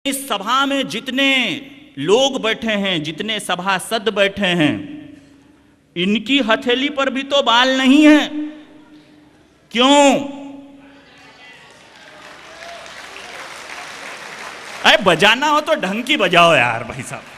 इस सभा में जितने लोग बैठे हैं, जितने सभासद बैठे हैं, इनकी हथेली पर भी तो बाल नहीं है। क्यों? अरे बजाना हो तो ढंग की बजाओ यार भाई साहब।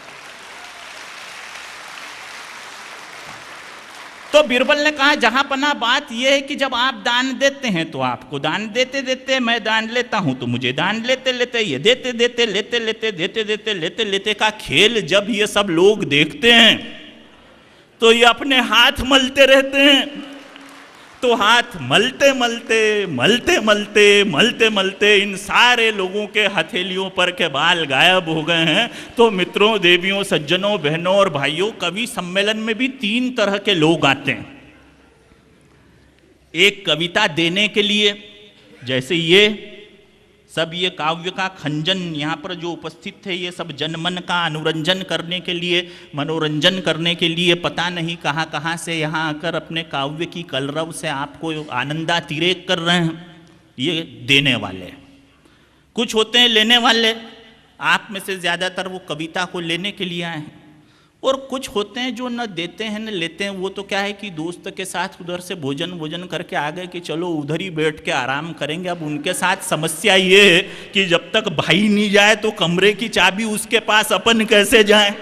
तो बिरबल ने कहा जहां पना बात यह है कि जब आप दान देते हैं तो आपको दान देते देते मैं दान लेता हूं तो मुझे दान लेते लेते ये देते देते लेते लेते देते देते लेते लेते का खेल जब ये सब लोग देखते हैं तो ये अपने हाथ मलते रहते हैं। तो हाथ मलते मलते मलते मलते मलते मलते इन सारे लोगों के हथेलियों पर के बाल गायब हो गए हैं। तो मित्रों, देवियों, सज्जनों, बहनों और भाइयों, कवि सम्मेलन में भी 3 तरह के लोग आते हैं। एक कविता देने के लिए, जैसे ये सब ये काव्य का खंजन यहाँ पर जो उपस्थित थे, ये सब जनमन का अनुरंजन करने के लिए, मनोरंजन करने के लिए पता नहीं कहाँ कहाँ से यहाँ आकर अपने काव्य की कलरव से आपको आनंदातिरेक कर रहे हैं। ये देने वाले। कुछ होते हैं लेने वाले, आप में से ज़्यादातर वो कविता को लेने के लिए आए हैं। और कुछ होते हैं जो न देते हैं न लेते हैं। वो तो क्या है कि दोस्त के साथ उधर से भोजन करके आ गए कि चलो उधर ही बैठ के आराम करेंगे। अब उनके साथ समस्या ये है कि जब तक भाई नहीं जाए तो कमरे की चाबी उसके पास अपन कैसे जाएं।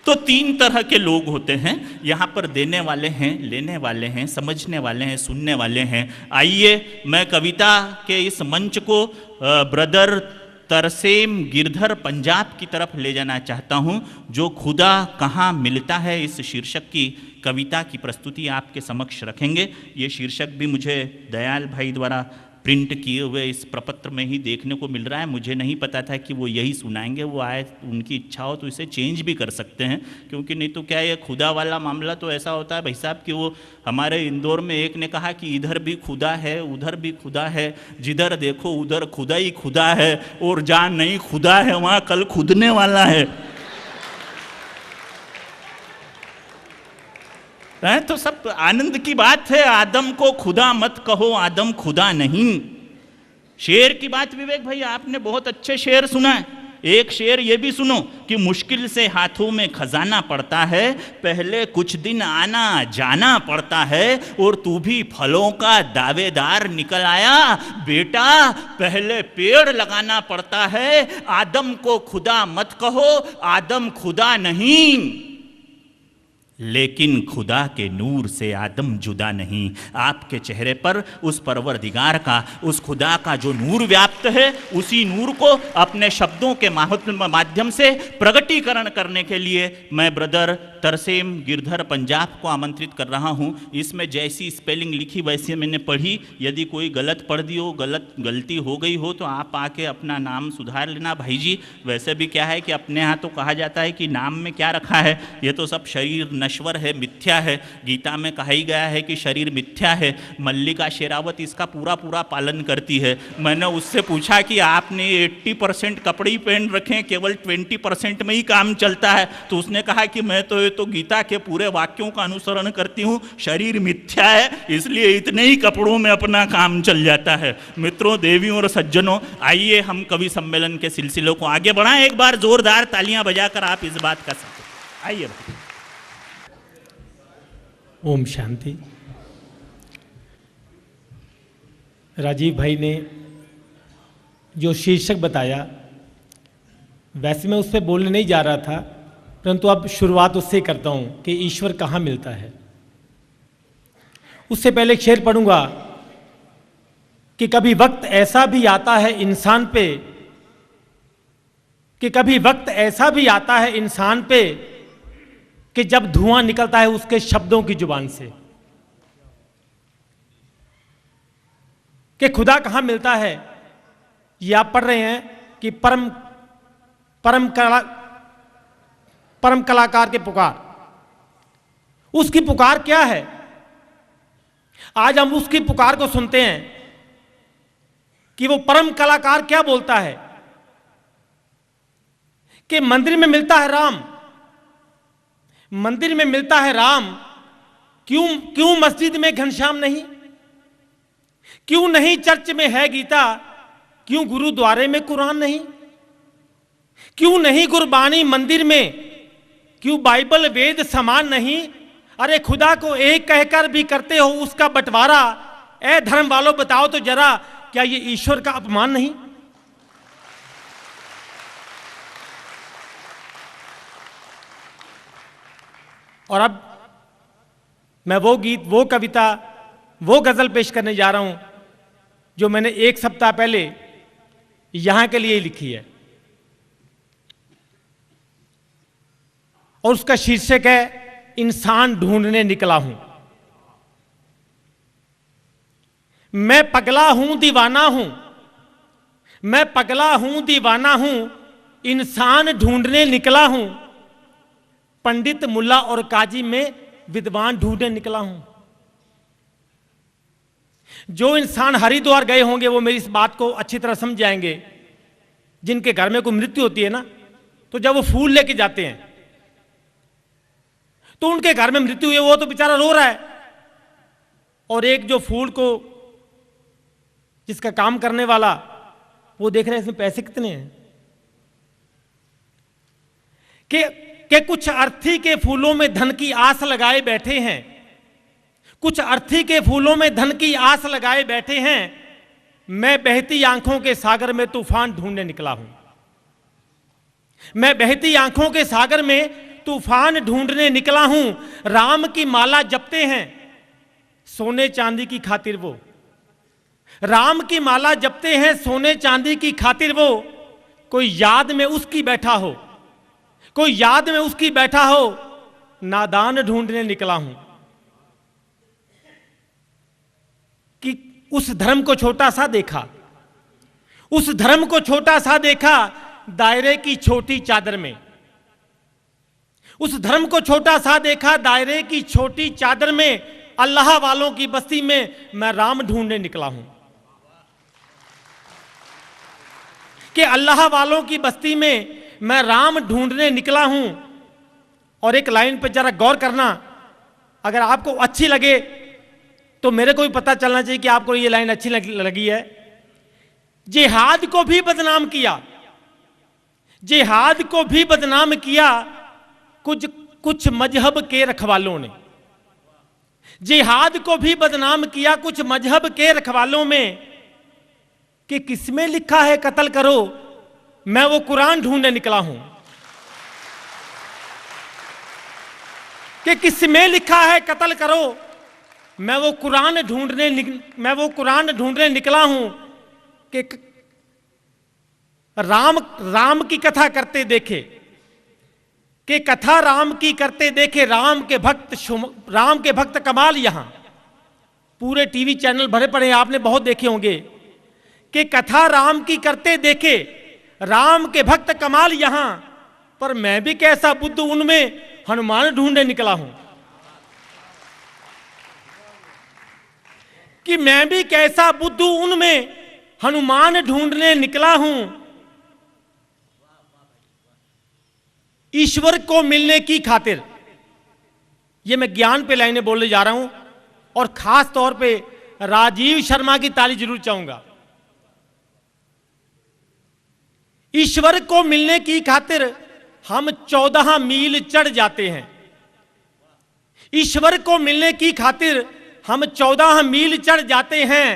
तो 3 तरह के लोग होते हैं यहाँ पर, देने वाले हैं, लेने वाले हैं, समझने वाले हैं, सुनने वाले हैं। आइए मैं कविता के इस मंच को ब्रदर तरसेम गिरधर पंजाब की तरफ ले जाना चाहता हूं, जो खुदा कहाँ मिलता है इस शीर्षक की कविता की प्रस्तुति आपके समक्ष रखेंगे। ये शीर्षक भी मुझे दयाल भाई द्वारा प्रिंट किए हुए इस प्रपत्र में ही देखने को मिल रहा है। मुझे नहीं पता था कि वो यही सुनाएंगे। वो आए, उनकी इच्छा हो तो इसे चेंज भी कर सकते हैं, क्योंकि नहीं तो क्या ये खुदा वाला मामला तो ऐसा होता है भाई साहब कि वो हमारे इंदौर में एक ने कहा कि इधर भी खुदा है उधर भी खुदा है, जिधर देखो उधर खुदा ही खुदा है, और जहाँ नहीं खुदा है वहाँ कल खुदने वाला है। तो सब आनंद की बात है। आदम को खुदा मत कहो, आदम खुदा नहीं। शेर की बात विवेक भाई आपने बहुत अच्छे शेर सुना है। एक शेर ये भी सुनो कि मुश्किल से हाथों में खजाना पड़ता है, पहले कुछ दिन आना जाना पड़ता है, और तू भी फलों का दावेदार निकल आया। बेटा पहले पेड़ लगाना पड़ता है, आदम को खुदा मत कहो, आदम खुदा नहीं, लेकिन खुदा के नूर से आदम जुदा नहीं। आपके चेहरे पर उस परवरदिगार का, उस खुदा का जो नूर व्याप्त है, उसी नूर को अपने शब्दों के माध्यम से प्रगटीकरण करने के लिए मैं ब्रदर तरसेम गिरधर पंजाब को आमंत्रित कर रहा हूं। इसमें जैसी स्पेलिंग लिखी वैसे मैंने पढ़ी। यदि कोई गलत पढ़ दी हो, गलती हो गई हो तो आप आके अपना नाम सुधार लेना भाई जी। वैसे भी क्या है कि अपने यहाँ तो कहा जाता है कि नाम में क्या रखा है, ये तो सब शरीर नश्वर है, मिथ्या है। गीता में कहा ही गया है कि शरीर मिथ्या है। मल्लिका शेरावत इसका पूरा पालन करती है। मैंने उससे पूछा कि आपने 80% कपड़े ही पहन रखे, केवल 20% में ही काम चलता है। तो उसने कहा कि मैं तो गीता के पूरे वाक्यों का अनुसरण करती हूँ, शरीर मिथ्या है इसलिए इतने ही कपड़ों में अपना काम चल जाता है। मित्रों, देवियों और सज्जनों, आइए हम कवि सम्मेलन के सिलसिले को आगे बढ़ाएं। एक बार जोरदार तालियां बजाकर आप इस बात का साथ आइए। ओम शांति। राजीव भाई ने जो शीर्षक बताया, वैसे मैं उस पर बोलने नहीं जा रहा था, परंतु अब शुरुआत उससे करता हूं कि ईश्वर कहाँ मिलता है। उससे पहले एक शेर पढ़ूंगा कि कभी वक्त ऐसा भी आता है इंसान पे, कि कभी वक्त ऐसा भी आता है इंसान पे कि जब धुआं निकलता है उसके शब्दों की जुबान से। कि खुदा कहां मिलता है, ये आप पढ़ रहे हैं कि परम कलाकार के पुकार, उसकी पुकार क्या है। आज हम उसकी पुकार को सुनते हैं कि वो परम कलाकार क्या बोलता है कि मंदिर में मिलता है राम, मंदिर में मिलता है राम, क्यों मस्जिद में घनश्याम नहीं, क्यों नहीं चर्च में है गीता, क्यों गुरुद्वारे में कुरान नहीं? क्यों नहीं गुरबानी मंदिर में? क्यों बाइबल वेद समान नहीं? अरे खुदा को एक कहकर भी करते हो उसका बंटवारा। ए धर्म वालों बताओ तो जरा, क्या ये ईश्वर का अपमान नहीं? और अब मैं वो गीत, वो कविता, वो गजल पेश करने जा रहा हूं जो मैंने 1 सप्ताह पहले यहां के लिए लिखी है, और उसका शीर्षक है इंसान ढूंढने निकला हूं। मैं पगला हूं दीवाना हूं, मैं पगला हूं दीवाना हूं, इंसान ढूंढने निकला हूं। पंडित मुल्ला और काजी में विद्वान ढूंढने निकला हूं। जो इंसान हरिद्वार गए होंगे वो मेरी इस बात को अच्छी तरह समझ जाएंगे। जिनके घर में कोई मृत्यु होती है ना, तो जब वो फूल लेके जाते हैं तो उनके घर में मृत्यु हुई है, वो तो बेचारा रो रहा है, और एक जो फूल को जिसका काम करने वाला, वो देख रहे हैं इसमें पैसे कितने हैं। कि कुछ अर्थी के फूलों में धन की आस लगाए बैठे हैं, कुछ अर्थी के फूलों में धन की आस लगाए बैठे हैं। मैं बहती आंखों के सागर में तूफान ढूंढने निकला हूं। मैं बहती आंखों के सागर में तूफान ढूंढने निकला हूं। राम की माला जपते हैं सोने चांदी की खातिर वो, राम की माला जपते हैं सोने चांदी की खातिर वो। कोई याद में उसकी बैठा हो, कोई याद में उसकी बैठा हो, नादान ढूंढने निकला हूं। कि उस धर्म को छोटा सा देखा, उस धर्म को छोटा सा देखा दायरे की छोटी चादर में, उस धर्म को छोटा सा देखा दायरे की छोटी चादर में। अल्लाह वालों की बस्ती में मैं राम ढूंढने निकला हूं। कि अल्लाह वालों की बस्ती में मैं राम ढूंढने निकला हूं। और एक लाइन पर जरा गौर करना, अगर आपको अच्छी लगे तो मेरे को भी पता चलना चाहिए कि आपको ये लाइन अच्छी लगी है। जिहाद को भी बदनाम किया, जिहाद को भी बदनाम किया कुछ मजहब के रखवालों ने। जिहाद को भी बदनाम किया कुछ मजहब के रखवालों में। कि किसमें लिखा है कत्ल करो, मैं वो कुरान ढूंढने निकला हूं। कि किसमें लिखा है कत्ल करो, मैं वो कुरान ढूंढने निकला हूं। कि राम की कथा करते देखे, कि कथा राम की करते देखे राम के भक्त कमाल। यहां पूरे टीवी चैनल भरे पड़े हैं, आपने बहुत देखे होंगे। कि कथा राम की करते देखे राम के भक्त कमाल यहां, पर मैं भी कैसा बुद्धू उनमें हनुमान ढूंढने निकला हूं। कि मैं भी कैसा बुद्धू उनमें हनुमान ढूंढने निकला हूं। ईश्वर को मिलने की खातिर, यह मैं ज्ञान पे लाइनें बोलने जा रहा हूं, और खास तौर पे राजीव शर्मा की ताली जरूर चाहूंगा। ईश्वर को मिलने की खातिर हम 14 मील चढ़ जाते हैं। ईश्वर को मिलने की खातिर हम 14 मील चढ़ जाते हैं।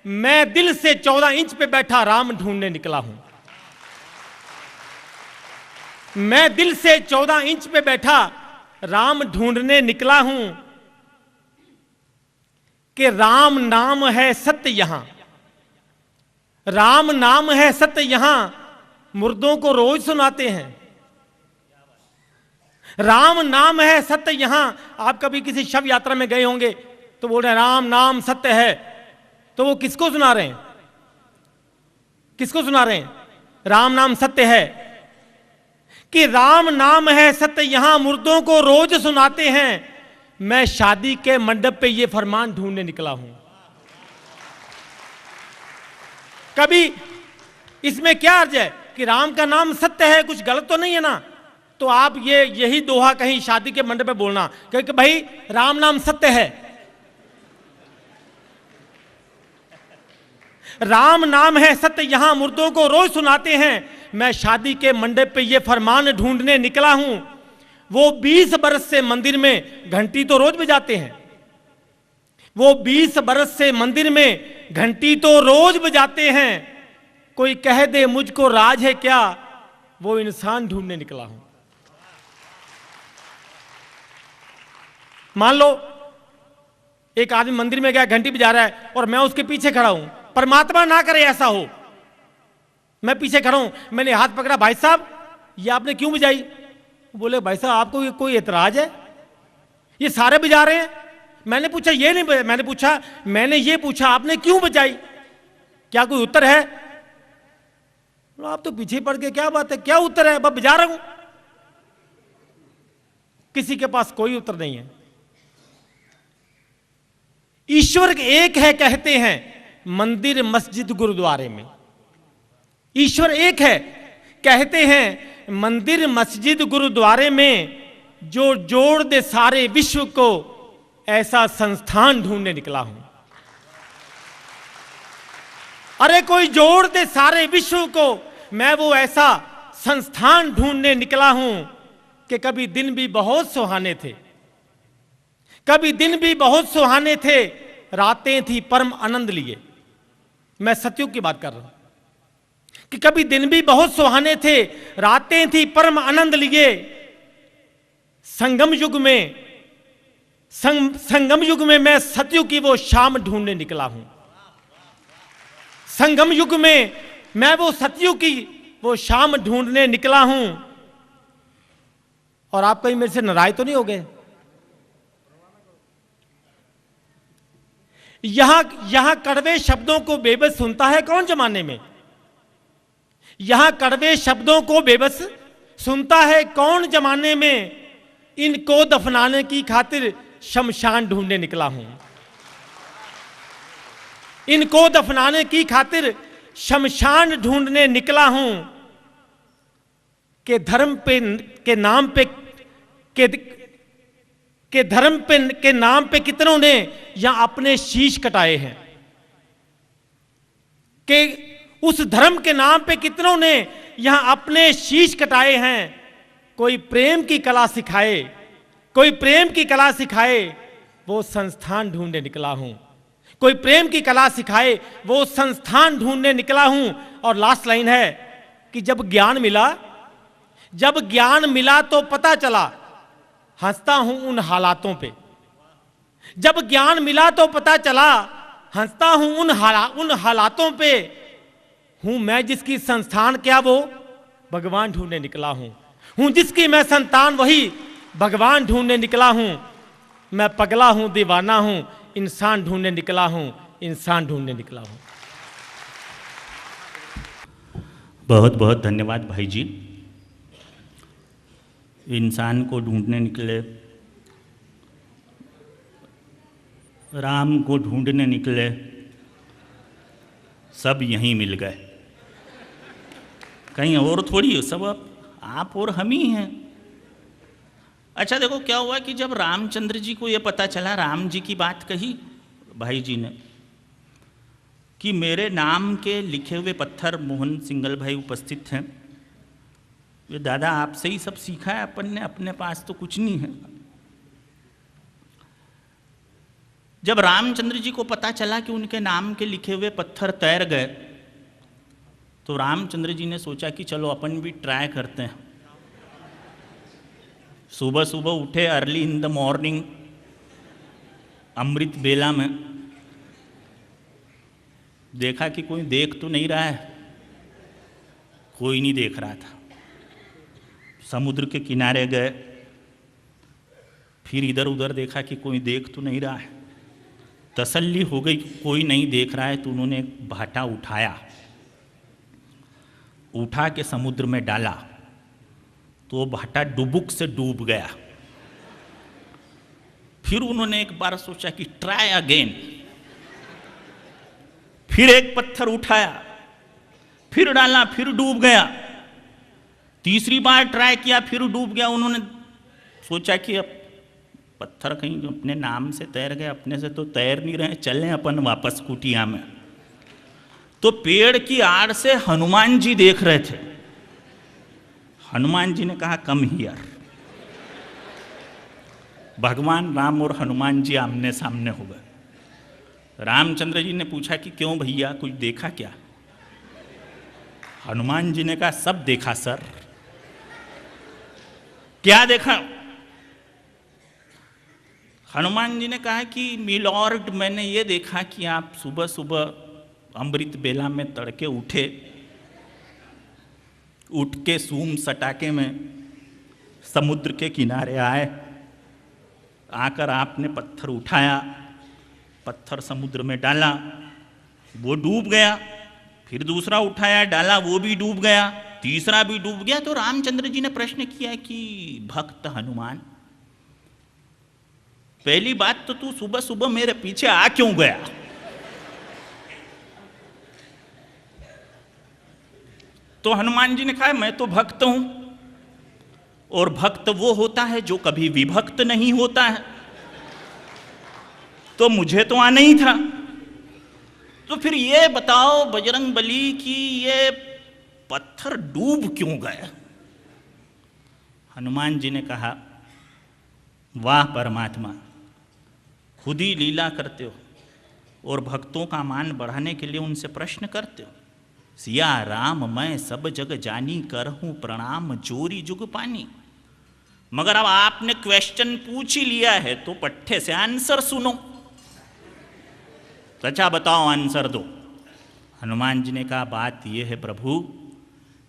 मैं दिल से 14 इंच पे बैठा राम ढूंढने निकला हूं। मैं दिल से 14 इंच पे बैठा राम ढूंढने निकला हूं। कि राम नाम है सत्य यहां, राम नाम है सत्य यहां, मुर्दों को रोज सुनाते हैं। राम नाम है सत्य यहां। आप कभी किसी शव यात्रा में गए होंगे तो बोल रहे हैं राम नाम सत्य है, तो वो किसको सुना रहे हैं? किसको सुना रहे हैं? राम नाम सत्य है। कि राम नाम है सत्य यहां, मुर्दों को रोज सुनाते हैं। मैं शादी के मंडप पे ये फरमान ढूंढने निकला हूं। कभी इसमें क्या अर्ज है कि राम का नाम सत्य है, कुछ गलत तो नहीं है ना? तो आप यही दोहा कहीं शादी के मंडप पे बोलना, क्योंकि भाई राम नाम सत्य है। राम नाम है सत्य, यहां मुर्दों को रोज सुनाते हैं। मैं शादी के मंडप पे ये फरमान ढूंढने निकला हूं। वो 20 बरस से मंदिर में घंटी तो रोज बजाते हैं, वो 20 बरस से मंदिर में घंटी तो रोज बजाते हैं। कोई कह दे मुझको राज है क्या, वो इंसान ढूंढने निकला हूं। मान लो एक आदमी मंदिर में गया, घंटी बजा रहा है और मैं उसके पीछे खड़ा हूं। परमात्मा ना करे ऐसा हो, मैं पीछे खड़ा हूं, मैंने हाथ पकड़ा, भाई साहब ये आपने क्यों बजाई? बोले भाई साहब आपको ये कोई एतराज है? ये सारे बजा रहे हैं। मैंने पूछा ये नहीं, मैंने ये पूछा आपने क्यों बजाई, क्या कोई उत्तर है? आप तो पीछे पड़ के, क्या बात है, क्या उत्तर है, बस बजा रहा हूं। किसी के पास कोई उत्तर नहीं है। ईश्वर एक है कहते हैं मंदिर मस्जिद गुरुद्वारे में। ईश्वर एक है कहते हैं मंदिर मस्जिद गुरुद्वारे में। जो जोड़ दे सारे विश्व को, ऐसा संस्थान ढूंढने निकला हूं। अरे कोई जोड़ दे सारे विश्व को, मैं वो ऐसा संस्थान ढूंढने निकला हूं कि कभी दिन भी बहुत सुहाने थे, कभी दिन भी बहुत सुहाने थे, रातें थी परम आनंद लिए। मैं सतयुग की बात कर रहा हूं कि कभी दिन भी बहुत सुहाने थे, रातें थी परम आनंद लिए। संगम युग में मैं सतयुग की वो शाम ढूंढने निकला हूं। संगम युग में मैं वो सतयुग की वो शाम ढूंढने निकला हूं। और आप कहीं मेरे से नाराज तो नहीं हो गए? यहां कड़वे शब्दों को बेबस सुनता है कौन जमाने में? यहां कड़वे शब्दों को बेबस सुनता है कौन जमाने में? इनको दफनाने की खातिर शमशान ढूंढने निकला हूं। इनको दफनाने की खातिर शमशान ढूंढने निकला हूं। के धर्म पे के नाम पे के धर्म पे के नाम पे कितनों ने यहां अपने शीश कटाए हैं। कि उस धर्म के नाम पे कितनों ने यहां अपने शीश कटाए हैं। कोई प्रेम की कला सिखाए, कोई प्रेम की कला सिखाए, वो संस्थान ढूंढने निकला हूं। कोई प्रेम की कला सिखाए, वो संस्थान ढूंढने निकला हूं। और लास्ट लाइन है कि जब ज्ञान मिला तो पता चला, हंसता हूं उन हालातों पे। जब ज्ञान मिला तो पता चला, हंसता हूं उन हालातों पे। हूं मैं जिसकी संस्थान, क्या वो भगवान ढूंढने निकला हूं जिसकी मैं संतान, वही भगवान ढूंढने निकला हूं। मैं पगला हूं, दीवाना हूं, इंसान ढूंढने निकला हूं, इंसान ढूंढने निकला हूं। बहुत बहुत धन्यवाद भाई जी। इंसान को ढूंढने निकले, राम को ढूंढने निकले, सब यहीं मिल गए। कहीं और थोड़ी, सब आप और हम ही हैं। अच्छा देखो क्या हुआ कि जब रामचंद्र जी को ये पता चला, राम जी की बात कही भाई जी ने कि मेरे नाम के लिखे हुए पत्थर, मोहन सिंगल भाई उपस्थित हैं, ये दादा आपसे ही सब सीखा है अपन ने, अपने पास तो कुछ नहीं है। जब रामचंद्र जी को पता चला कि उनके नाम के लिखे हुए पत्थर तैर गए, तो रामचंद्र जी ने सोचा कि चलो अपन भी ट्राई करते हैं। सुबह सुबह उठे, अर्ली इन द मॉर्निंग, अमृत बेला में देखा कि कोई देख तो नहीं रहा है। कोई नहीं देख रहा था। समुद्र के किनारे गए, फिर इधर उधर देखा कि कोई देख तो नहीं रहा है। तसल्ली हो गई कि कोई नहीं देख रहा है, तो उन्होंने एक भाटा उठाया, उठा के समुद्र में डाला, तो भाटा डुबुक से डूब गया। फिर उन्होंने एक बार सोचा कि ट्राई अगेन, फिर एक पत्थर उठाया, फिर डाला, फिर डूब गया। तीसरी बार ट्राई किया, फिर डूब गया। उन्होंने सोचा कि अब पत्थर कहीं अपने नाम से तैर गए, अपने से तो तैर नहीं रहे, चलें अपन वापस कुटिया में। तो पेड़ की आड़ से हनुमान जी देख रहे थे। हनुमान जी ने कहा कम हियर। भगवान राम और हनुमान जी आमने सामने हो गए। रामचंद्र जी ने पूछा कि क्यों भैया, कुछ देखा क्या? हनुमान जी ने कहा सब देखा सर। क्या देखा? हनुमान जी ने कहा कि मिलॉर्ड, मैंने ये देखा कि आप सुबह सुबह अमृत बेला में तड़के उठे, उठ के सूम सटाके में समुद्र के किनारे आए, आकर आपने पत्थर उठाया, पत्थर समुद्र में डाला, वो डूब गया, फिर दूसरा उठाया डाला, वो भी डूब गया, तीसरा भी डूब गया। तो रामचंद्र जी ने प्रश्न किया कि भक्त हनुमान, पहली बात तो तू सुबह सुबह मेरे पीछे आ क्यों गया? तो हनुमान जी ने कहा मैं तो भक्त हूं, और भक्त वो होता है जो कभी विभक्त नहीं होता है, तो मुझे तो आना ही था। तो फिर ये बताओ बजरंग बली कि ये पत्थर डूब क्यों गया? हनुमान जी ने कहा वाह परमात्मा, खुद ही लीला करते हो और भक्तों का मान बढ़ाने के लिए उनसे प्रश्न करते हो। सिया राम मैं सब जग जानी, करहूं प्रणाम जोरी जुग पानी। मगर अब आपने क्वेश्चन पूछ ही लिया है तो पट्टे से आंसर सुनो। सच्चा बताओ, आंसर दो। हनुमान जी ने कहा बात यह है प्रभु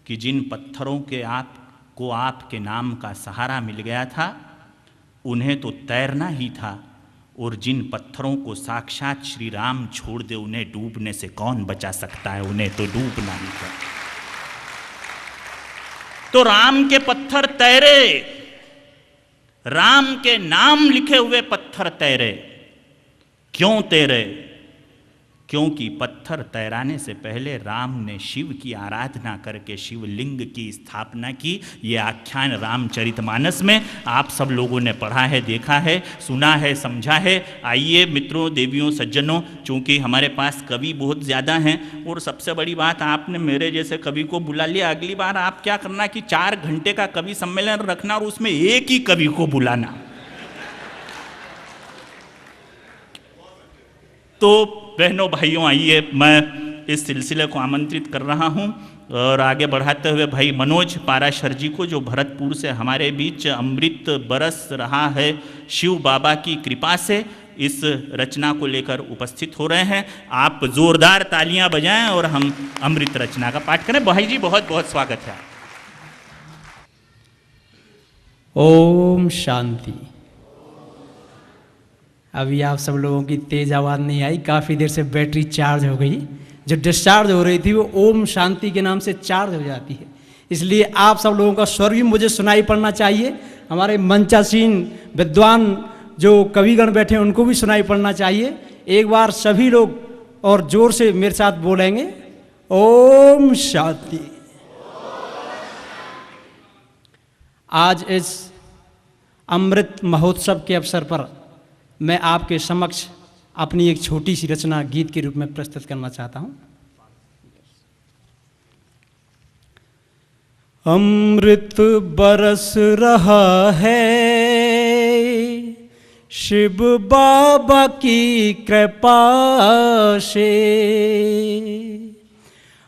कि जिन पत्थरों के आपको आपके नाम का सहारा मिल गया था उन्हें तो तैरना ही था, और जिन पत्थरों को साक्षात श्री राम छोड़ दे उन्हें डूबने से कौन बचा सकता है, उन्हें तो डूबना ही था। तो राम के पत्थर तैरे, राम के नाम लिखे हुए पत्थर तैरे। क्यों तैरे? क्योंकि पत्थर तैराने से पहले राम ने शिव की आराधना करके शिवलिंग की स्थापना की। ये आख्यान रामचरितमानस में आप सब लोगों ने पढ़ा है, देखा है, सुना है, समझा है। आइए मित्रों, देवियों, सज्जनों, चूंकि हमारे पास कवि बहुत ज़्यादा हैं और सबसे बड़ी बात आपने मेरे जैसे कवि को बुला लिया, अगली बार आप क्या करना कि 4 घंटे का कवि सम्मेलन रखना और उसमें एक ही कवि को बुलाना। तो बहनों भाइयों, आइए मैं इस सिलसिले को आमंत्रित कर रहा हूं और आगे बढ़ाते हुए भाई मनोज पाराशर जी को, जो भरतपुर से हमारे बीच अमृत बरस रहा है शिव बाबा की कृपा से, इस रचना को लेकर उपस्थित हो रहे हैं। आप जोरदार तालियां बजाएं और हम अमृत रचना का पाठ करें। भाई जी बहुत बहुत स्वागत है। ओम शांति। अभी आप सब लोगों की तेज आवाज़ नहीं आई, काफ़ी देर से बैटरी चार्ज हो गई। जो डिस्चार्ज हो रही थी वो ओम शांति के नाम से चार्ज हो जाती है, इसलिए आप सब लोगों का स्वर भी मुझे सुनाई पड़ना चाहिए। हमारे मंचासीन विद्वान जो कविगण बैठे हैं उनको भी सुनाई पड़ना चाहिए। एक बार सभी लोग और जोर से मेरे साथ बोलेंगे ओम शांति। आज इस अमृत महोत्सव के अवसर पर मैं आपके समक्ष अपनी एक छोटी सी रचना गीत के रूप में प्रस्तुत करना चाहता हूं। अमृत बरस रहा है शिव बाबा की कृपा से,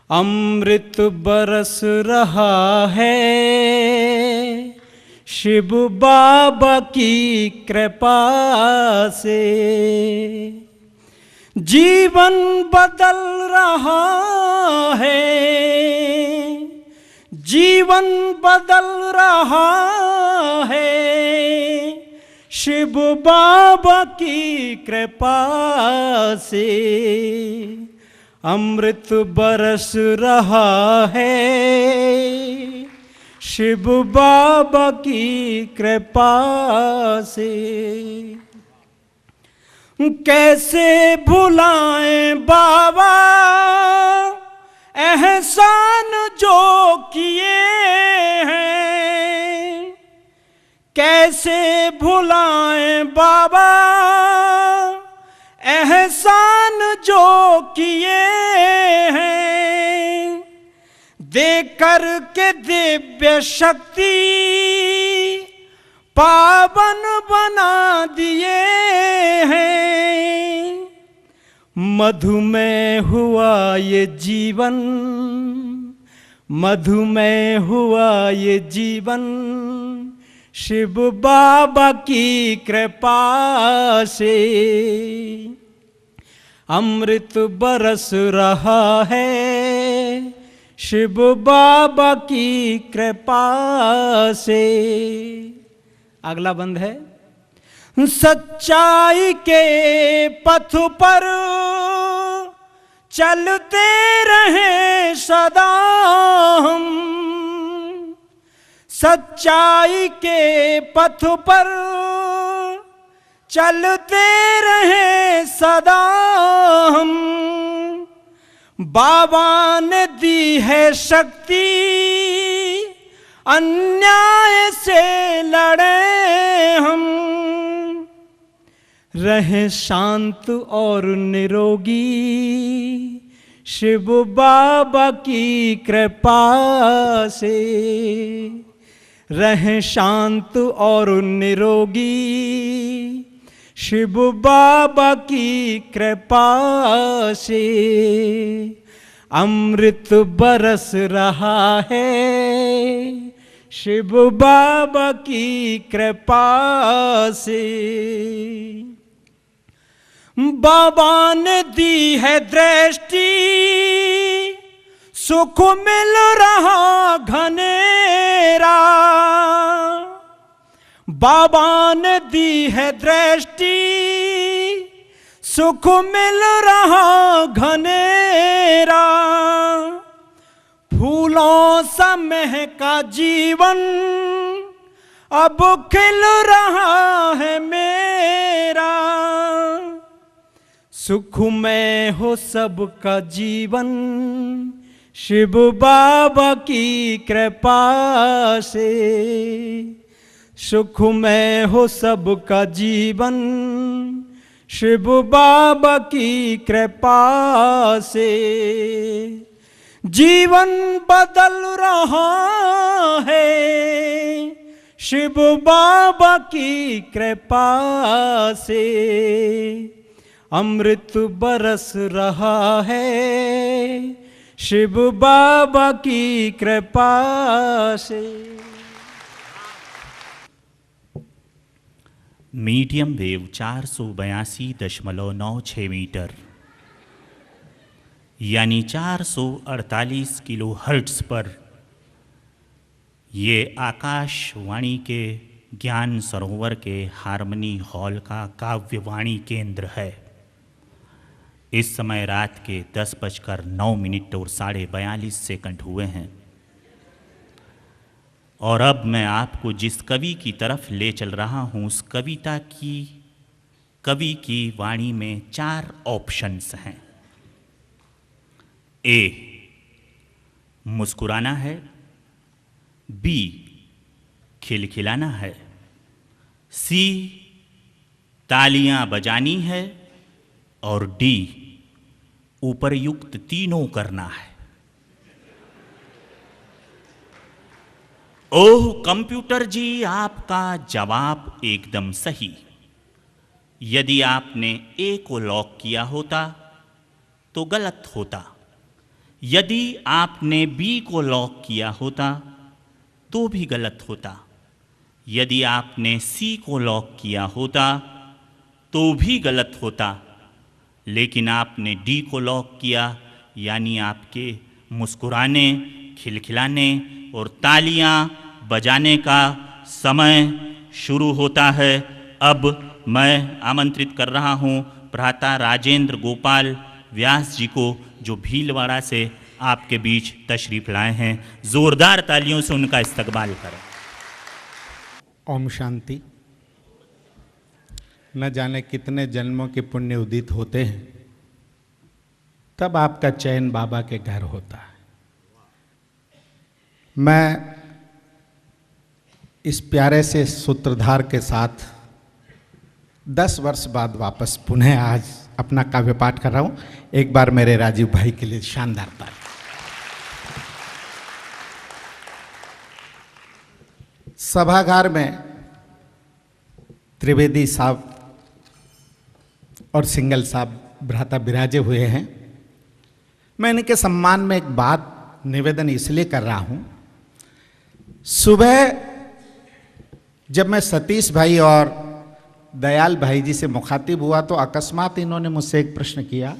अमृत बरस रहा है शिव बाबा की कृपा से। जीवन बदल रहा है, जीवन बदल रहा है शिव बाबा की कृपा से। अमृत बरस रहा है शिव बाबा की कृपा से। कैसे भुलाएं बाबा एहसान जो किए हैं, कैसे भुलाएं बाबा एहसान जो किए हैं। दे कर के दिव्य शक्ति पावन बना दिए हैं। मधुमेह हुआ ये जीवन, मधुमेह हुआ ये जीवन, शिव बाबा की कृपा से। अमृत बरस रहा है शिव बाबा की कृपा से। अगला बंद है, सच्चाई के पथ पर चलते रहे सदा हम, सच्चाई के पथ पर चलते रहे सदा हम। बाबा ने दी है शक्ति, अन्याय से लड़े हम। रहे शांत और निरोगी शिव बाबा की कृपा से। रहे शांत और निरोगी शिव बाबा की कृपा से। अमृत बरस रहा है शिव बाबा की कृपा से। बाबा ने दी है दृष्टि, सुख मिल रहा घनेरा। बाबा ने दी है दृष्टि, सुख मिल रहा घनेरा। फूलों सा महका जीवन अब खिल रहा है मेरा। सुखमय हो सबका जीवन शिव बाबा की कृपा से। सुखमय हो सबका जीवन शिव बाबा की कृपा से। जीवन बदल रहा है शिव बाबा की कृपा से। अमृत बरस रहा है शिव बाबा की कृपा से। मीडियम वेव 482.96 मीटर यानी 448 किलो हर्ट्ज पर ये आकाशवाणी के ज्ञान सरोवर के हारमनी हॉल का काव्यवाणी केंद्र है। इस समय रात के 10:09 और 42.5 हुए हैं। और अब मैं आपको जिस कवि की तरफ ले चल रहा हूँ उस कवि की वाणी में 4 ऑप्शंस हैं। ए, मुस्कुराना है। बी, खिलखिलाना है। सी, तालियां बजानी है। और डी, ऊपरयुक्त तीनों करना है। ओह कंप्यूटर जी, आपका जवाब एकदम सही। यदि आपने ए को लॉक किया होता तो गलत होता। यदि आपने बी को लॉक किया होता तो भी गलत होता। यदि आपने सी को लॉक किया होता तो भी गलत होता। लेकिन आपने डी को लॉक किया, यानी आपके मुस्कुराने, खिलखिलाने और तालियां बजाने का समय शुरू होता है। अब मैं आमंत्रित कर रहा हूं भ्राता राजेंद्र गोपाल व्यास जी को, जो भीलवाड़ा से आपके बीच तशरीफ लाए हैं। जोरदार तालियों से उनका इस्तकबाल करें। ओम शांति। न जाने कितने जन्मों के पुण्य उदित होते हैं, तब आपका चयन बाबा के घर होता है। मैं इस प्यारे से सूत्रधार के साथ 10 वर्ष बाद वापस पुनः आज अपना काव्य पाठ कर रहा हूँ। एक बार मेरे राजीव भाई के लिए शानदार ताली। सभागार में त्रिवेदी साहब और सिंगल साहब भ्राता विराजे हुए हैं। मैं इनके सम्मान में एक बात निवेदन इसलिए कर रहा हूं। सुबह जब मैं सतीश भाई और दयाल भाई जी से मुखातिब हुआ तो अकस्मात इन्होंने मुझसे एक प्रश्न किया,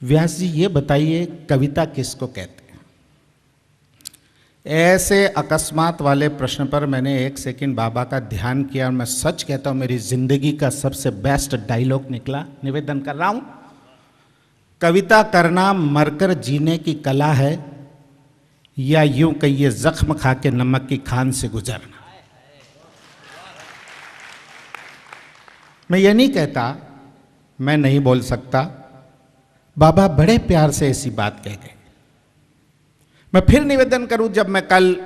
व्यास जी ये बताइए कविता किसको कहते हैं। ऐसे अकस्मात वाले प्रश्न पर मैंने एक सेकंड बाबा का ध्यान किया और मैं सच कहता हूं मेरी जिंदगी का सबसे बेस्ट डायलॉग निकला। निवेदन कर रहा हूं, कविता करना मरकर जीने की कला है या यूं कहिए जख्म खा के नमक की खान से गुजरना। मैं ये नहीं कहता मैं नहीं बोल सकता, बाबा बड़े प्यार से ऐसी बात कह गए। मैं फिर निवेदन करूं, जब मैं कल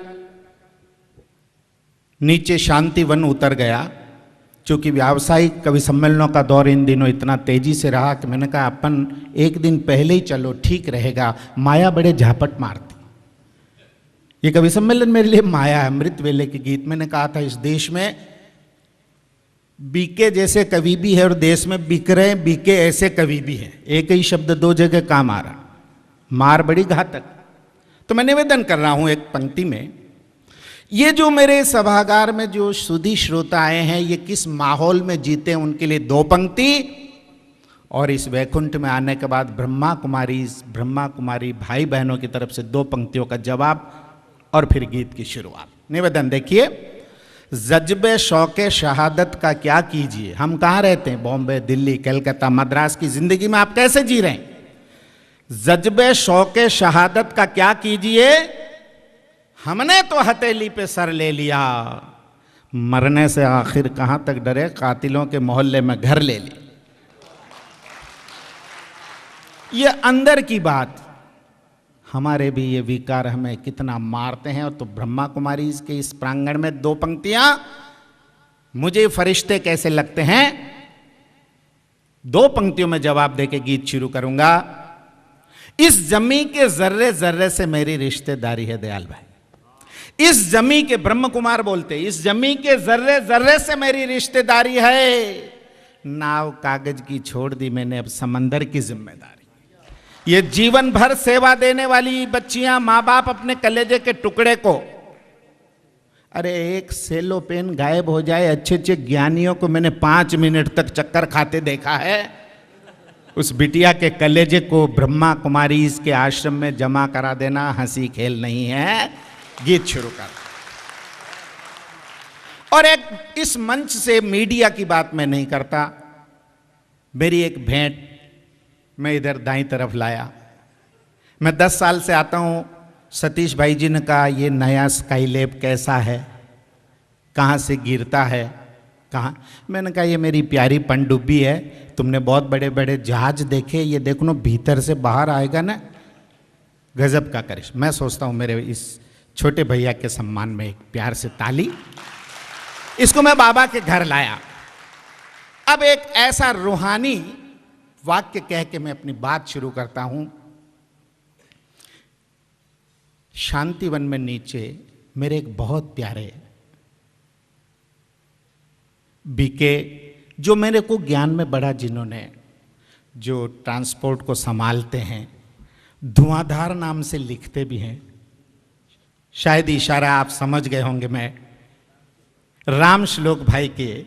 नीचे शांतिवन उतर गया, क्योंकि व्यावसायिक कवि सम्मेलनों का दौर इन दिनों इतना तेजी से रहा कि मैंने कहा अपन एक दिन पहले ही चलो ठीक रहेगा, माया बड़े झापट मारती। ये कवि सम्मेलन मेरे लिए माया है, अमृत वेले के गीत। मैंने कहा था इस देश में बीके जैसे कवि भी है और देश में बिक रहे बीके ऐसे कवि भी हैं। एक ही शब्द दो जगह काम आ रहा, मार बड़ी घातक। तो मैं निवेदन कर रहा हूं एक पंक्ति में, ये जो मेरे सभागार में जो सुधी श्रोता आए हैं ये किस माहौल में जीते हैं उनके लिए दो पंक्ति, और इस वैकुंठ में आने के बाद ब्रह्मा कुमारी भाई बहनों की तरफ से दो पंक्तियों का जवाब और फिर गीत की शुरुआत। निवेदन देखिए, जज्बे शौके शहादत का क्या कीजिए। हम कहाँ रहते हैं, बॉम्बे, दिल्ली, कलकत्ता, मद्रास की जिंदगी में आप कैसे जी रहे हैं। जज्बे शौके शहादत का क्या कीजिए, हमने तो हथेली पे सर ले लिया, मरने से आखिर कहां तक डरे, कातिलों के मोहल्ले में घर ले लिया। ये अंदर की बात, हमारे भी ये विकार हमें कितना मारते हैं। और तो ब्रह्मा कुमारी के इस प्रांगण में दो पंक्तियां, मुझे फरिश्ते कैसे लगते हैं। दो पंक्तियों में जवाब देके गीत शुरू करूंगा। इस जमी के जर्रे जर्रे से मेरी रिश्तेदारी है दयाल भाई। इस जमी के, ब्रह्म कुमार बोलते, इस जमी के जर्रे जर्रे से मेरी रिश्तेदारी है। नाव कागज की छोड़ दी मैंने, अब समंदर की जिम्मेदारी। ये जीवन भर सेवा देने वाली बच्चियां, माँ बाप अपने कलेजे के टुकड़े को, अरे एक सेलो पेन गायब हो जाए, अच्छे अच्छे ज्ञानियों को मैंने 5 मिनट तक चक्कर खाते देखा है। उस बिटिया के कलेजे को ब्रह्मा कुमारी इसके आश्रम में जमा करा देना हंसी खेल नहीं है। गीत शुरू कर। और एक इस मंच से मीडिया की बात मैं नहीं करता, मेरी एक भेंट मैं इधर दाईं तरफ लाया। मैं 10 साल से आता हूं, सतीश भाई जी ने कहा ये नया स्काईलैब कैसा है, कहाँ से गिरता है, कहाँ। मैंने कहा ये मेरी प्यारी पनडुब्बी है, तुमने बहुत बड़े बड़े जहाज देखे, ये देखो ना भीतर से बाहर आएगा ना, गजब का करिश्मा। मैं सोचता हूँ मेरे इस छोटे भैया के सम्मान में एक प्यार से ताली। इसको मैं बाबा के घर लाया। अब एक ऐसा रूहानी वाक्य कह के मैं अपनी बात शुरू करता हूं। शांतिवन में नीचे मेरे एक बहुत प्यारे बीके, जो मेरे को ज्ञान में बड़ा, जिन्होंने जो ट्रांसपोर्ट को संभालते हैं, धुआंधार नाम से लिखते भी हैं, शायद इशारा आप समझ गए होंगे। मैं राम श्लोक भाई के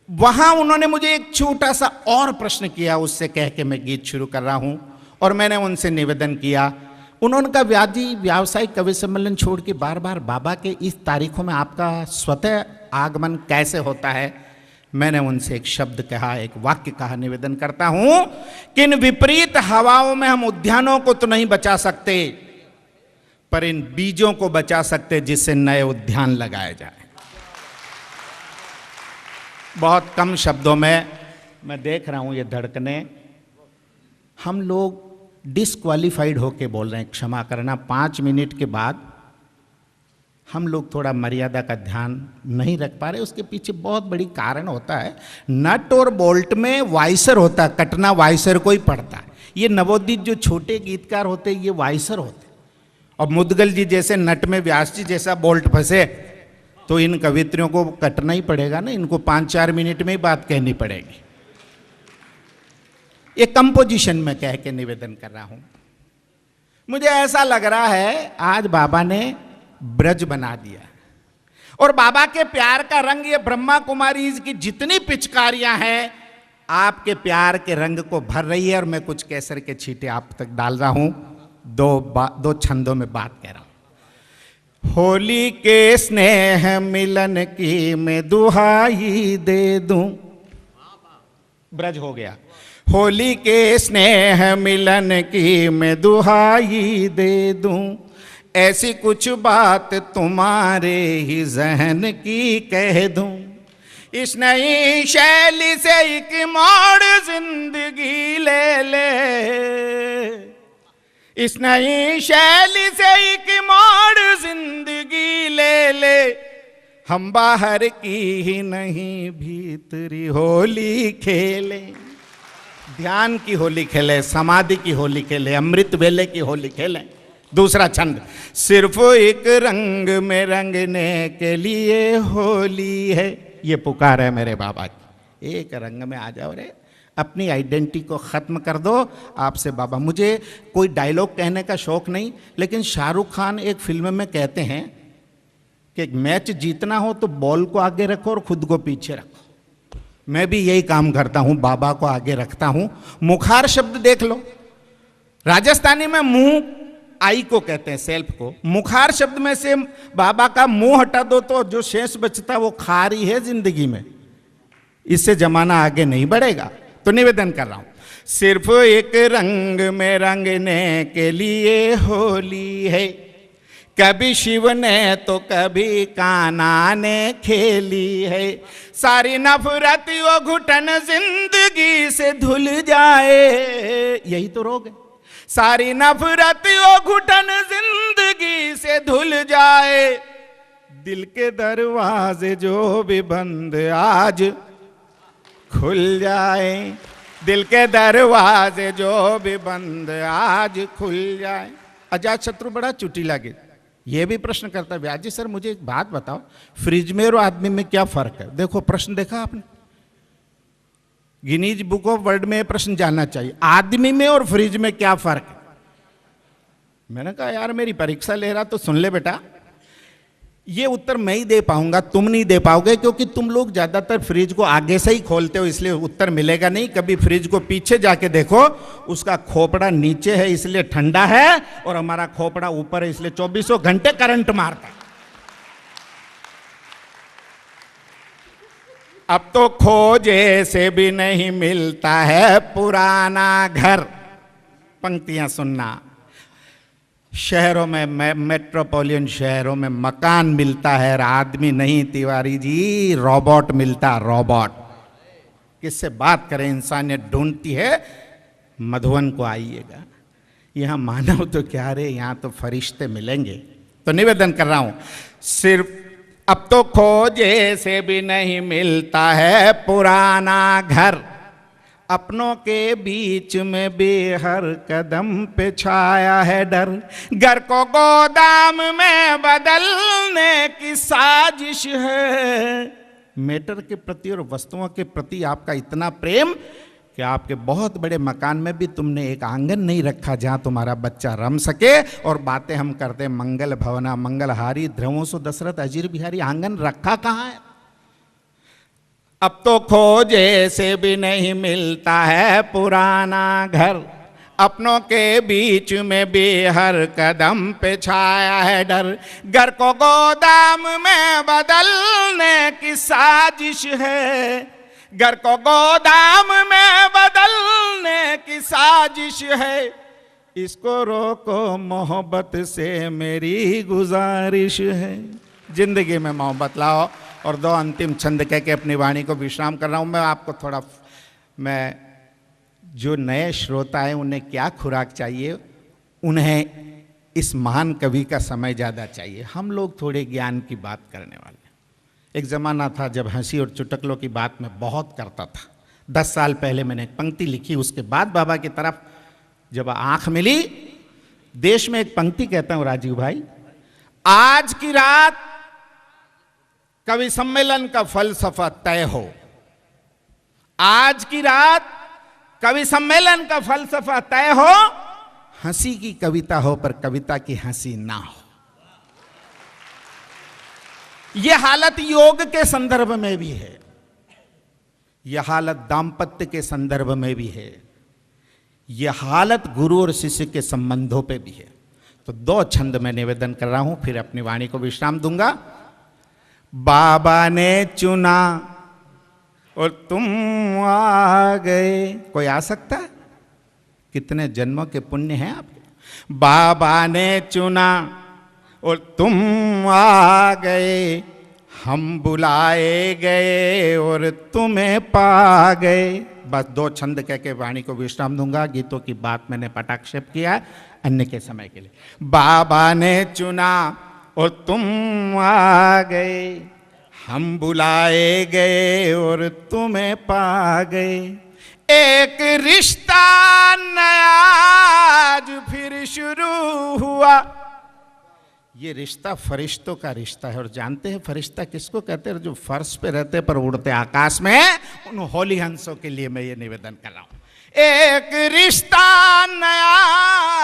वहां उन्होंने मुझे एक छोटा सा और प्रश्न किया, उससे कह के मैं गीत शुरू कर रहा हूं। और मैंने उनसे निवेदन किया, उन्होंने कहा व्याजी व्यावसायिक कवि सम्मेलन छोड़ के बार बार बाबा के इस तारीखों में आपका स्वतः आगमन कैसे होता है। मैंने उनसे एक शब्द कहा, एक वाक्य कहा, निवेदन करता हूं कि इन विपरीत हवाओं में हम उद्यानों को तो नहीं बचा सकते, पर इन बीजों को बचा सकते जिससे नए उद्यान लगाए जाए। बहुत कम शब्दों में मैं देख रहा हूं ये धड़कने, हम लोग डिस्क्वालीफाइड होके बोल रहे हैं, क्षमा करना। 5 मिनट के बाद हम लोग थोड़ा मर्यादा का ध्यान नहीं रख पा रहे। उसके पीछे बहुत बड़ी कारण होता है। नट और बोल्ट में वाइसर होता है, कटना वाइसर को ही पड़ता है। ये नवोदित जो छोटे गीतकार होते हैं ये वाइसर होते, और मुदगल जी जैसे नट में व्यास जी जैसा बोल्ट फंसे तो इन कवित्रियों को कटना ही पड़ेगा ना, इनको 5-4 मिनट में ही बात कहनी पड़ेगी। ये कंपोजिशन में कह के निवेदन कर रहा हूं। मुझे ऐसा लग रहा है आज बाबा ने ब्रज बना दिया, और बाबा के प्यार का रंग ये ब्रह्मा कुमारी की जितनी पिचकारियां हैं आपके प्यार के रंग को भर रही है। और मैं कुछ केसर के छींटे आप तक डाल रहा हूं, दो छंदों में बात कह रहा हूं। होली के स्नेह मिलन की मैं दुहाई दे दूं, ब्रज हो गया। होली के स्नेह मिलन की मैं दुहाई दे दूं, ऐसी कुछ बात तुम्हारे ही जहन की कह दूं। इस नई शैली से एक मोड़ जिंदगी ले ले, इस नई शैली से एक मोड़ जिंदगी ले ले, हम बाहर की ही नहीं भीतरी होली खेले। ध्यान की होली खेले, समाधि की होली खेले, अमृत वेले की होली खेले। दूसरा छंद, सिर्फ एक रंग में रंगने के लिए होली है। ये पुकार है मेरे बाबा की, एक रंग में आ जाओ रे, अपनी आइडेंटिटी को ख़त्म कर दो। आपसे बाबा, मुझे कोई डायलॉग कहने का शौक नहीं, लेकिन शाहरुख खान एक फिल्म में कहते हैं कि मैच जीतना हो तो बॉल को आगे रखो और खुद को पीछे रखो। मैं भी यही काम करता हूं, बाबा को आगे रखता हूं। मुखार शब्द देख लो, राजस्थानी में मुंह आई को कहते हैं, सेल्फ को। मुखार शब्द में से बाबा का मुंह हटा दो तो जो शेष बचता है वो खार ही है जिंदगी में। इससे जमाना आगे नहीं बढ़ेगा। तो निवेदन कर रहा हूं, सिर्फ एक रंग में रंगने के लिए होली है, कभी शिव ने तो कभी कान्हा ने खेली है। सारी नफरत वो घुटन जिंदगी से धुल जाए, यही तो रोग है। सारी नफरत वो घुटन जिंदगी से धुल जाए, दिल के दरवाजे जो भी बंद आज खुल जाए, दिल के दरवाजे जो भी बंद आज खुल जाए। अजात शत्रु बड़ा चुटी लगे, ये भी प्रश्न करता है, व्यास जी सर मुझे एक बात बताओ, फ्रिज में और आदमी में क्या फर्क है? देखो प्रश्न देखा आपने, गिनीज बुक ऑफ वर्ल्ड में प्रश्न जानना चाहिए, आदमी में और फ्रिज में क्या फर्क है? मैंने कहा यार मेरी परीक्षा ले रहा तो सुन ले बेटा, ये उत्तर मैं ही दे पाऊंगा, तुम नहीं दे पाओगे, क्योंकि तुम लोग ज्यादातर फ्रिज को आगे से ही खोलते हो, इसलिए उत्तर मिलेगा नहीं। कभी फ्रिज को पीछे जाके देखो, उसका खोपड़ा नीचे है इसलिए ठंडा है, और हमारा खोपड़ा ऊपर है इसलिए 24 घंटे करंट मारता है। अब तो खोजे से भी नहीं मिलता है पुराना घर। पंक्तियां सुनना, शहरों में, मेट्रोपॉलिटन शहरों में मकान मिलता है, आदमी नहीं तिवारी जी, रोबोट मिलता, रोबोट। किससे बात करें, इंसानियत ढूंढती है। मधुबन को आइएगा, यहाँ मानव तो क्या रे, यहाँ तो फरिश्ते मिलेंगे। तो निवेदन कर रहा हूं, सिर्फ अब तो खोजे से भी नहीं मिलता है पुराना घर, अपनों के बीच में बेहर कदम पे छाया है डर, घर को गोदाम में बदलने की साजिश है। मैटर के प्रति और वस्तुओं के प्रति आपका इतना प्रेम कि आपके बहुत बड़े मकान में भी तुमने एक आंगन नहीं रखा जहां तुम्हारा बच्चा रम सके। और बातें हम करते हैं मंगल भवना मंगलहारी ध्रुवों सो दशरथ अजीर बिहारी, आंगन रखा कहाँ है? अब तो खोजे से भी नहीं मिलता है पुराना घर, अपनों के बीच में बेहर कदम पे छाया है डर, घर को गोदाम में बदलने की साजिश है, घर को गोदाम में बदलने की साजिश है, इसको रोको मोहब्बत से मेरी गुजारिश है। जिंदगी में मोहब्बत लाओ। और दो अंतिम छंद कह के अपनी वाणी को विश्राम कर रहा हूँ। मैं आपको थोड़ा, मैं जो नए श्रोता हैं उन्हें क्या खुराक चाहिए, उन्हें इस महान कवि का समय ज़्यादा चाहिए। हम लोग थोड़े ज्ञान की बात करने वाले। एक ज़माना था जब हंसी और चुटकुलों की बात मैं बहुत करता था। 10 साल पहले मैंने एक पंक्ति लिखी, उसके बाद बाबा की तरफ जब आँख मिली, देश में एक पंक्ति कहता हूँ राजीव भाई, आज की रात कवि सम्मेलन का फलसफा तय हो। आज की रात कवि सम्मेलन का फलसफा तय हो, हंसी की कविता हो पर कविता की हंसी ना हो। यह हालत योग के संदर्भ में भी है, यह हालत दाम्पत्य के संदर्भ में भी है, यह हालत गुरु और शिष्य के संबंधों पे भी है। तो 2 छंद में निवेदन कर रहा हूं, फिर अपनी वाणी को विश्राम दूंगा। बाबा ने चुना और तुम आ गए। कोई आ सकता है? कितने जन्मों के पुण्य हैं आपके। बाबा ने चुना और तुम आ गए, हम बुलाए गए और तुम्हें पा गए। बस 2 छंद कह के वाणी को विश्राम दूंगा। गीतों की बात मैंने पटाक्षेप किया है अन्य के समय के लिए। बाबा ने चुना और तुम आ गए, हम बुलाए गए और तुम्हें पा गए। एक रिश्ता नया आज फिर शुरू हुआ। ये रिश्ता फरिश्तों का रिश्ता है। और जानते हैं फरिश्ता किसको कहते हैं? जो फर्श पे रहते पर उड़ते आकाश में, उन होली हंसों के लिए मैं ये निवेदन कर रहा हूं। एक रिश्ता नया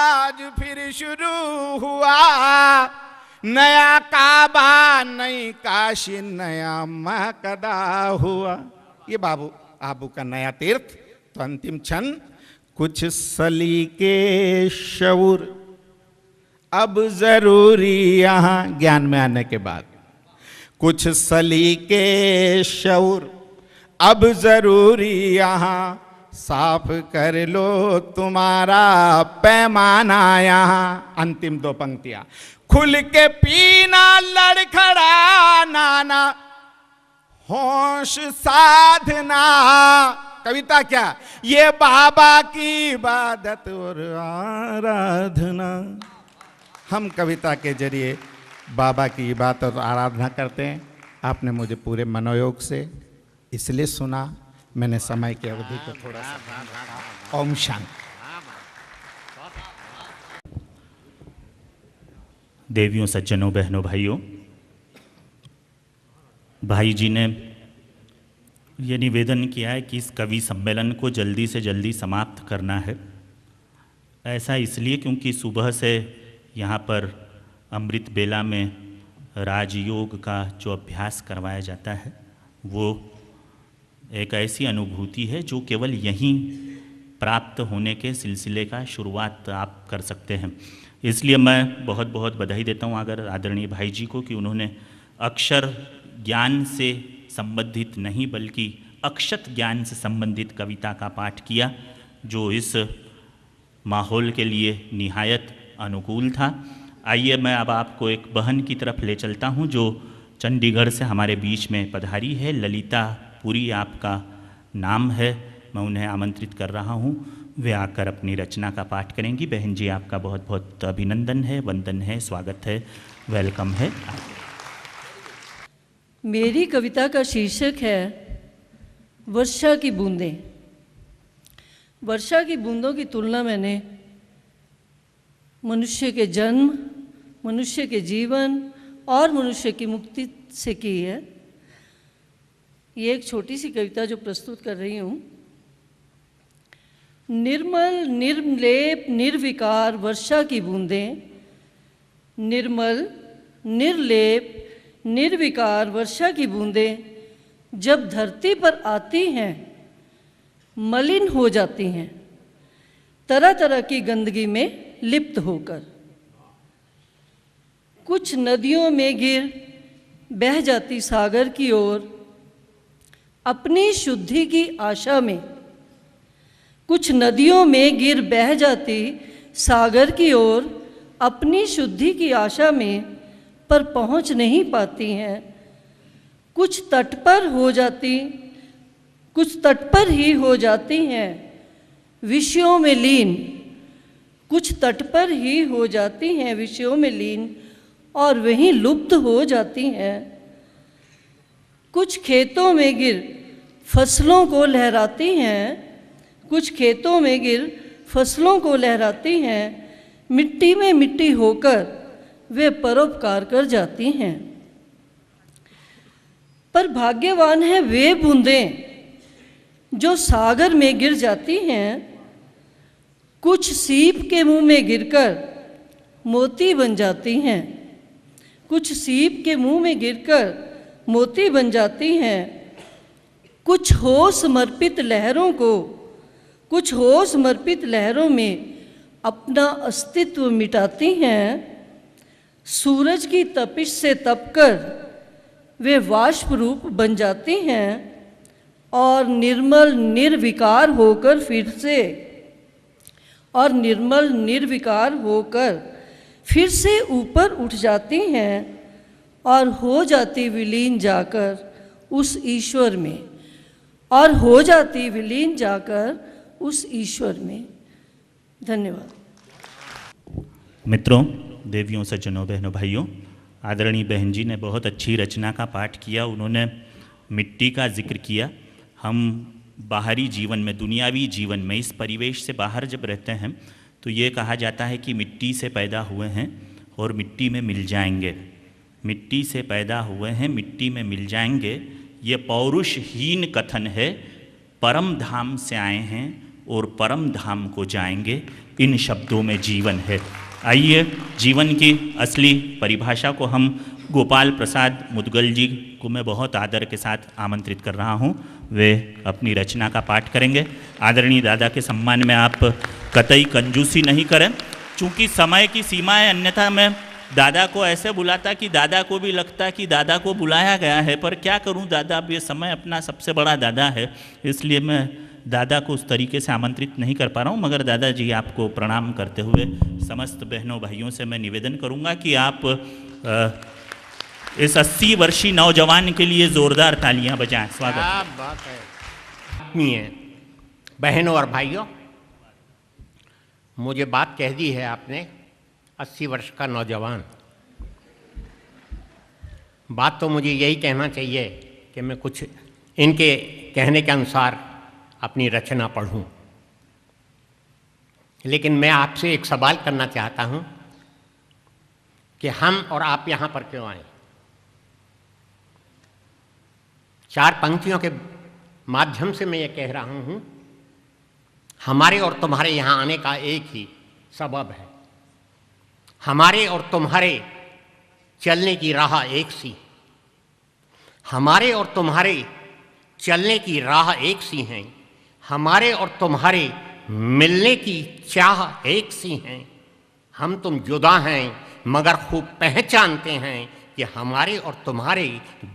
आज फिर शुरू हुआ, नया काबा नई काशी नया मकदा हुआ। ये बाबू आबू का नया तीर्थ। तो अंतिम छंद, कुछ सलीके शऊर अब जरूरी यहां, ज्ञान में आने के बाद, कुछ सलीके शऊर अब जरूरी यहां, साफ कर लो तुम्हारा पैमाना यहां। अंतिम 2 पंक्तियां, खुल के पीना लड़खड़ा नाना होश साधना। कविता क्या? ये बाबा की इबादत और आराधना। हम कविता के जरिए बाबा की इबादत और आराधना करते हैं। आपने मुझे पूरे मनोयोग से इसलिए सुना, मैंने समय की अवधि को थोड़ा सा। ओम शांति। देवियों, सज्जनों, बहनों, भाइयों, भाई जी ने ये निवेदन किया है कि इस कवि सम्मेलन को जल्दी से जल्दी समाप्त करना है। ऐसा इसलिए क्योंकि सुबह से यहाँ पर अमृत बेला में राजयोग का जो अभ्यास करवाया जाता है, वो एक ऐसी अनुभूति है जो केवल यहीं प्राप्त होने के सिलसिले का शुरुआत आप कर सकते हैं। इसलिए मैं बहुत बहुत बधाई देता हूँ अगर आदरणीय भाई जी को कि उन्होंने अक्षर ज्ञान से संबंधित नहीं बल्कि अक्षत ज्ञान से संबंधित कविता का पाठ किया, जो इस माहौल के लिए निहायत अनुकूल था। आइए मैं अब आपको एक बहन की तरफ ले चलता हूं जो चंडीगढ़ से हमारे बीच में पधारी है। ललिता पुरी आपका नाम है। मैं उन्हें आमंत्रित कर रहा हूं, वे आकर अपनी रचना का पाठ करेंगी। बहन जी, आपका बहुत बहुत अभिनंदन है, वंदन है, स्वागत है, वेलकम है। मेरी कविता का शीर्षक है वर्षा की बूंदें। वर्षा की बूंदों की तुलना मैंने मनुष्य के जन्म, मनुष्य के जीवन और मनुष्य की मुक्ति से की है। ये एक छोटी सी कविता जो प्रस्तुत कर रही हूँ। निर्मल निर्लेप निर्विकार वर्षा की बूंदें, निर्मल निर्लेप निर्विकार वर्षा की बूंदें जब धरती पर आती हैं मलिन हो जाती हैं, तरह तरह की गंदगी में लिप्त होकर। कुछ नदियों में गिर बह जाती सागर की ओर अपनी शुद्धि की आशा में, कुछ नदियों में गिर बह जाती सागर की ओर अपनी शुद्धि की आशा में, पर पहुंच नहीं पाती हैं। कुछ तट पर ही हो जाती हैं विषयों में लीन, कुछ तट पर ही हो जाती हैं विषयों में लीन और वहीं लुप्त हो जाती हैं। कुछ खेतों में गिर फसलों को लहराती हैं, कुछ खेतों में गिर फसलों को लहराती हैं, मिट्टी में मिट्टी होकर वे परोपकार कर जाती हैं। पर भाग्यवान है वे बूंदें जो सागर में गिर जाती हैं, कुछ सीप के मुंह में गिरकर मोती बन जाती हैं, कुछ सीप के मुंह में गिरकर मोती बन जाती हैं, कुछ होश समर्पित लहरों में अपना अस्तित्व मिटाती हैं, सूरज की तपिश से तपकर वे वाष्प रूप बन जाती हैं और निर्मल निर्विकार होकर फिर से ऊपर उठ जाती हैं और हो जाती विलीन जाकर उस ईश्वर में। धन्यवाद। मित्रों, देवियों, सज्जनों, बहनों, भाइयों, आदरणीय बहन जी ने बहुत अच्छी रचना का पाठ किया। उन्होंने मिट्टी का जिक्र किया। हम बाहरी जीवन में, दुनियावी जीवन में, इस परिवेश से बाहर जब रहते हैं तो ये कहा जाता है कि मिट्टी से पैदा हुए हैं और मिट्टी में मिल जाएंगे। मिट्टी से पैदा हुए हैं, मिट्टी में मिल जाएंगे, ये पौरुषहीन कथन है। परम धाम से आए हैं और परम धाम को जाएंगे, इन शब्दों में जीवन है। आइए जीवन की असली परिभाषा को हम गोपाल प्रसाद मुदगल जी को मैं बहुत आदर के साथ आमंत्रित कर रहा हूँ। वे अपनी रचना का पाठ करेंगे। आदरणीय दादा के सम्मान में आप कतई कंजूसी नहीं करें, चूँकि समय की सीमा है, अन्यथा मैं दादा को ऐसे बुलाता कि दादा को भी लगता कि दादा को बुलाया गया है, पर क्या करूं दादा, अब ये समय अपना सबसे बड़ा दादा है, इसलिए मैं दादा को उस तरीके से आमंत्रित नहीं कर पा रहा हूं। मगर दादाजी आपको प्रणाम करते हुए समस्त बहनों भाइयों से मैं निवेदन करूंगा कि आप इस 80 वर्षीय नौजवान के लिए जोरदार तालियां बजाएं। स्वागत। क्या बात है। आत्मीय बहनों और भाइयों, मुझे बात कह दी है आपने, 80 वर्ष का नौजवान। बात तो मुझे यही कहना चाहिए कि मैं कुछ इनके कहने के अनुसार अपनी रचना पढ़ूं। लेकिन मैं आपसे एक सवाल करना चाहता हूं कि हम और आप यहां पर क्यों आए। 4 पंक्तियों के माध्यम से मैं ये कह रहा हूं, हमारे और तुम्हारे यहां आने का एक ही सबब है। हमारे और तुम्हारे चलने की राह एक सी, हमारे और तुम्हारे चलने की राह एक सी हैं, हमारे और तुम्हारे मिलने की चाह एक सी हैं। हम तुम जुदा हैं मगर खूब पहचानते हैं कि हमारे और तुम्हारे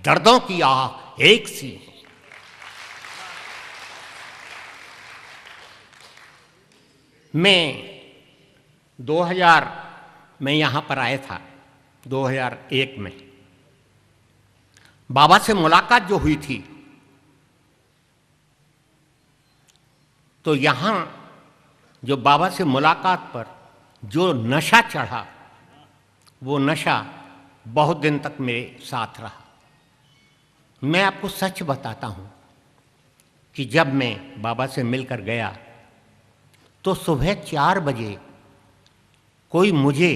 दर्दों की आह एक सी है। मैं 2000 में यहाँ पर आया था, 2001 में बाबा से मुलाकात जो हुई थी, तो यहाँ जो बाबा से मुलाकात पर जो नशा चढ़ा, वो नशा बहुत दिन तक मेरे साथ रहा। मैं आपको सच बताता हूँ कि जब मैं बाबा से मिलकर गया तो सुबह 4 बजे कोई मुझे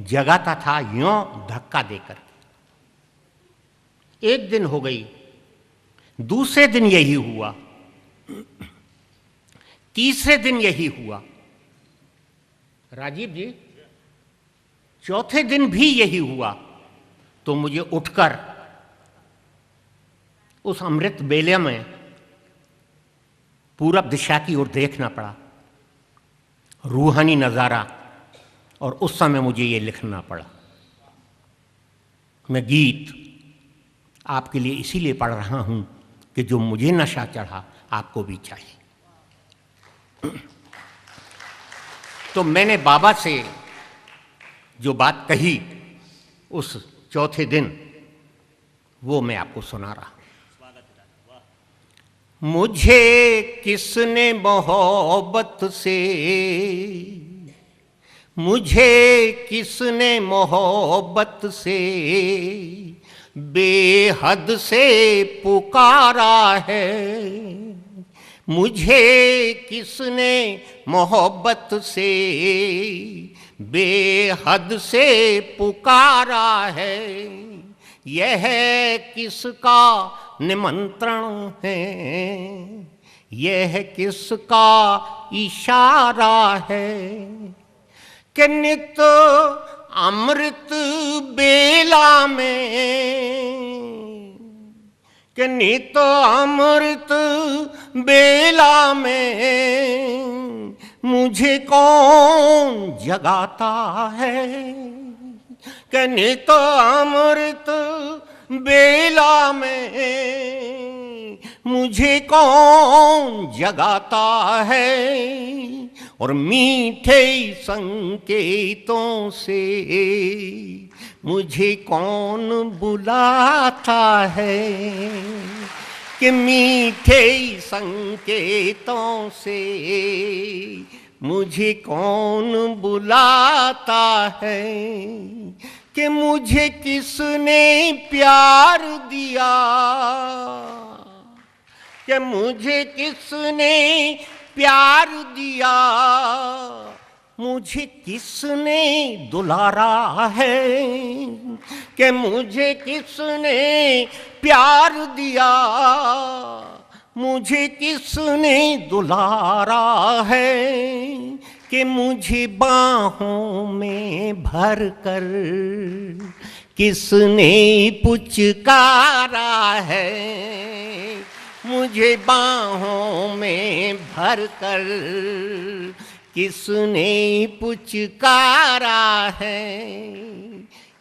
जगाता था, यूं धक्का देकर। एक दिन हो गई, दूसरे दिन यही हुआ, तीसरे दिन यही हुआ, राजीव जी चौथे दिन भी यही हुआ। तो मुझे उठकर उस अमृत बेले में पूरब दिशा की ओर देखना पड़ा, रूहानी नज़ारा, और उस समय मुझे ये लिखना पड़ा। मैं गीत आपके लिए इसीलिए पढ़ रहा हूं कि जो मुझे नशा चढ़ा आपको भी चाहिए। तो मैंने बाबा से जो बात कही उस चौथे दिन, वो मैं आपको सुना रहा हूं। मुझे किसने मोहब्बत से, मुझे किसने मोहब्बत से बेहद से पुकारा है, मुझे किसने मोहब्बत से बेहद से पुकारा है, यह किसका निमंत्रण है, यह किसका इशारा है कि नित अमृत बेला में, कि नित अमृत बेला में मुझे कौन जगाता है, कि नित अमृत बेला में मुझे कौन जगाता है, और मीठे संकेतों से मुझे कौन बुलाता है, कि मीठे संकेतों से मुझे कौन बुलाता है, कि मुझे किसने प्यार दिया, कि मुझे किसने प्यार दिया, मुझे किसने दुलारा है, कि मुझे किसने प्यार दिया, मुझे किसने दुलारा है, कि मुझे बाहों में भर कर किसने पुचकारा है, मुझे बाहों में भर कर किसने पुचकारा है,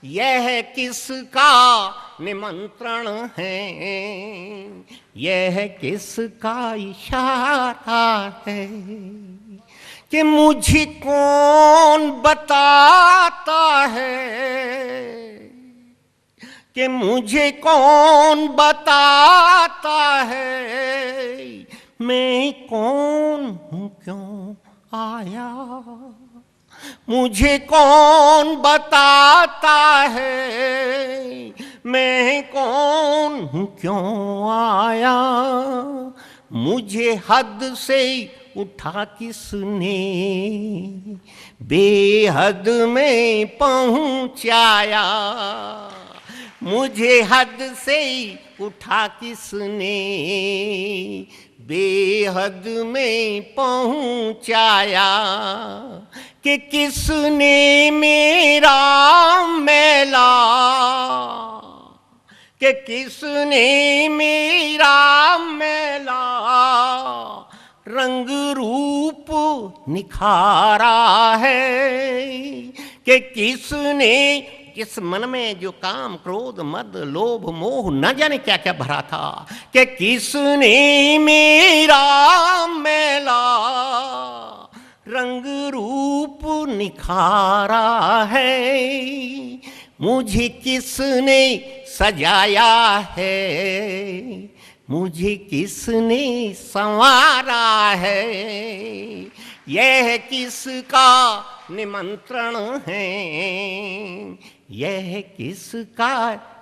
यह किसका निमंत्रण है, यह किसका इशारा है, कि मुझे कौन बताता है, कि मुझे कौन बताता है, मैं कौन हूँ क्यों आया, मुझे कौन बताता है, मैं कौन हूँ क्यों आया, मुझे हद से उठा किसने बेहद में पहुँचाया, मुझे हद से उठा किसने बेहद में पहुँचाया, कि किसने मेरा मैला, कि किसने मेरा मैला रंग रूप निखारा है, कि किसने इस मन में जो काम क्रोध मद लोभ मोह न जाने क्या क्या भरा था, कि किसने मेरा मैला रंग रूप निखारा है, मुझे किसने सजाया है, मुझे किसने संवारा है, यह किसका निमंत्रण है, यह किसका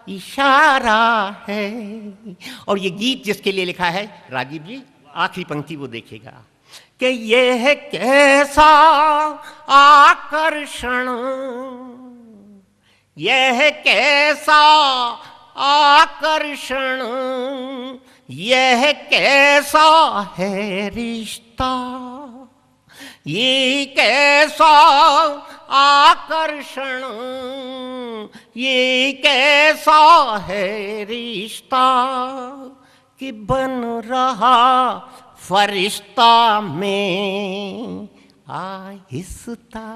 इशारा है। और ये गीत जिसके लिए लिखा है राजीव जी, आखिरी पंक्ति वो देखिएगा कि यह कैसा आकर्षण, यह कैसा आकर्षण, यह कैसा है रिश्ता, ये कैसा आकर्षण, ये कैसा है रिश्ता, कि बन रहा फरिश्ता में आहिस्ता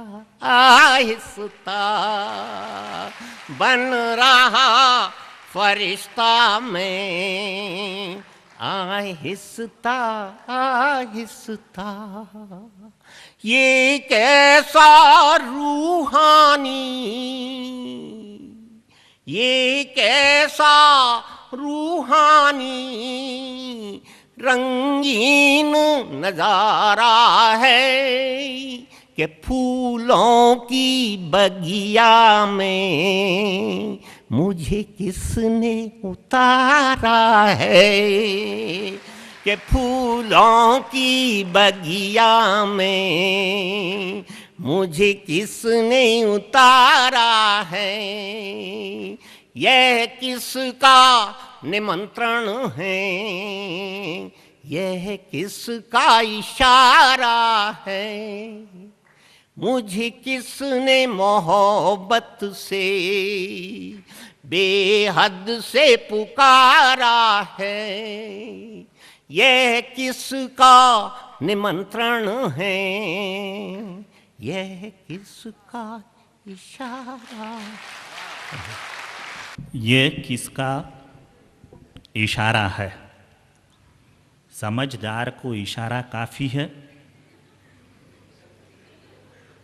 आहिस्ता, बन रहा फरिश्ता में आहिस्ता आहिस्ता, ये कैसा रूहानी, ये कैसा रूहानी रंगीन नजारा है, कि फूलों की बगिया में मुझे किसने उतारा है, कि फूलों की बगिया में मुझे किसने उतारा है, यह किसका निमंत्रण है, यह किसका इशारा है, मुझे किसने मोहब्बत से बेहद से पुकारा है, यह किसका निमंत्रण है, यह किसका इशारा। ये किसका इशारा है? समझदार को इशारा काफ़ी है,